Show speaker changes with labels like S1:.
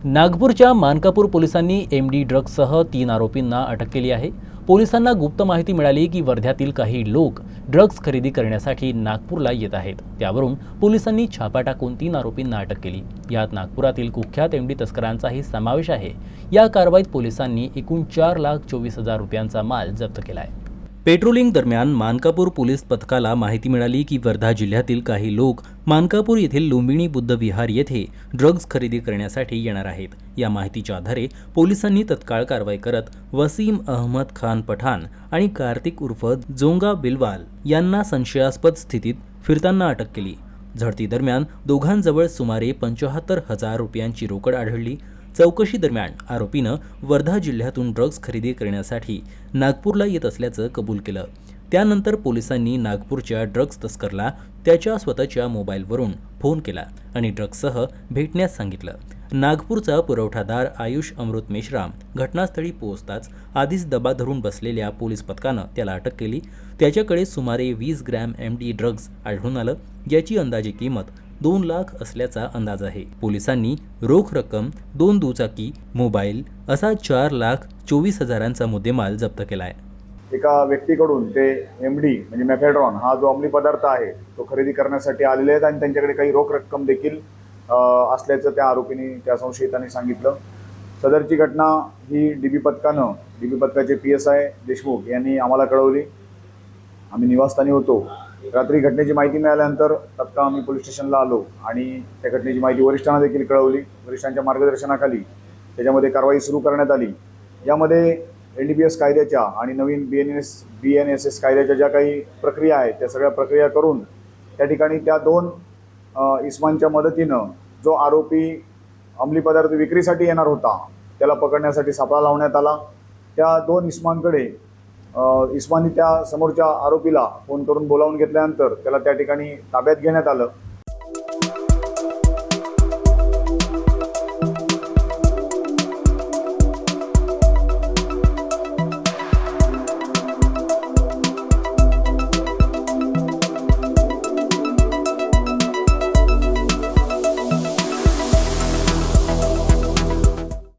S1: नागपूरच्या मानकापूर पोलिसांनी एमडी ड्रग्जसह 3 आरोपींना अटक केली आहे। पोलिसांना गुप्त माहिती मिळाली की वर्ध्यातील काही लोक ड्रग्ज खरेदी करण्यासाठी नागपूरला येत आहेत। त्यावरून पोलिसांनी छापा टाकून 3 आरोपींना अटक केली। यात नागपुरातील कुख्यात एमडी तस्करांचाही समावेश आहे। या कारवाईत पोलिसांनी एकूण 4,24,000 रुपयांचा माल जप्त केला आहे। पेट्रोलिंग दरम्यान मानकापूर पोलीस पथकाला माहिती मिळाली की वर्धा जिल्ह्यातील काही लोक मानकापूर येथील लुंबिनी बुद्ध विहार येथे ड्रग्ज खरेदी करण्यासाठी येणार आहेत। या माहितीच्या आधारे पोलिसांनी तत्काळ कारवाई करत वसीम अहमद खान पठाण आणि कार्तिक उर्फ जोंगा बिलवाल यांना संशयास्पद स्थितीत फिरताना अटक केली। झडती दरम्यान दोघांजवळ सुमारे 75,000 रुपयांची रोकड आढळली। चौकशी दरम्यान आरोपीनं वर्धा जिल्ह्यातून ड्रग्ज खरेदी करण्यासाठी नागपूरला येत असल्याचं कबूल केलं। त्यानंतर पोलिसांनी नागपूरच्या ड्रग्ज तस्करला त्याच्या स्वतःच्या मोबाईलवरून फोन केला आणि ड्रग्जसह भेटण्यास सांगितलं। नागपूरचा पुरवठादार आयुष अमृत मेश्राम घटनास्थळी पोहोचताच आधीच दबा धरून बसलेल्या पोलीस पथकानं त्याला अटक केली। त्याच्याकडे सुमारे 20 ग्रॅम एमडी ड्रग्ज आढळून आलं, ज्याची अंदाजे किंमत 2 लाख असल्याचा अंदाज आहे। पोलिसांनी रोख रक्कम, 2 दुचाकी, मोबाईल असा 4,24,000चा मुद्देमाल जप्त केलाय।
S2: एका व्यक्तीकडून ते एमडी म्हणजे मेफेड्रॉन हा जो अंमली पदार्थ आहे तो खरेदी करण्यासाठी आलेले आहेत आणि त्यांच्याकडे काही रोख रक्कम देखील असल्याचं त्या आरोपींनी, त्या संशयितांनी सांगितलं। सदरची घटना ही डीबी पथकाचे PSI देशमुख यांनी आम्हाला कळवली। आम्ही निवासस्थानी होतो। रात्री घटनेची माहिती मिळाल्यानंतर तत्काळ आम्ही पोलीस स्टेशनला आलो आणि त्या घटनेची माहिती वरिष्ठांना देखील कळवली। वरिष्ठांच्या मार्गदर्शनाखाली त्याच्यामध्ये कारवाई सुरू करण्यात आली। यामध्ये NDPS कायद्याच्या आणि नवीन BNSS कायद्याच्या ज्या काही प्रक्रिया आहेत त्या सगळ्या प्रक्रिया करून त्या ठिकाणी त्या 2 इस्मांच्या मदतीनं जो आरोपी अंमली पदार्थ विक्रीसाठी येणार होता त्याला पकडण्यासाठी सापळा लावण्यात आला। त्या 2 इस्मांकडे इस्मांनी त्या समोरच्या आरोपीला फोन करून बोलावून घेतल्यानंतर त्याला त्या ठिकाणी ताब्यात घेण्यात आलं।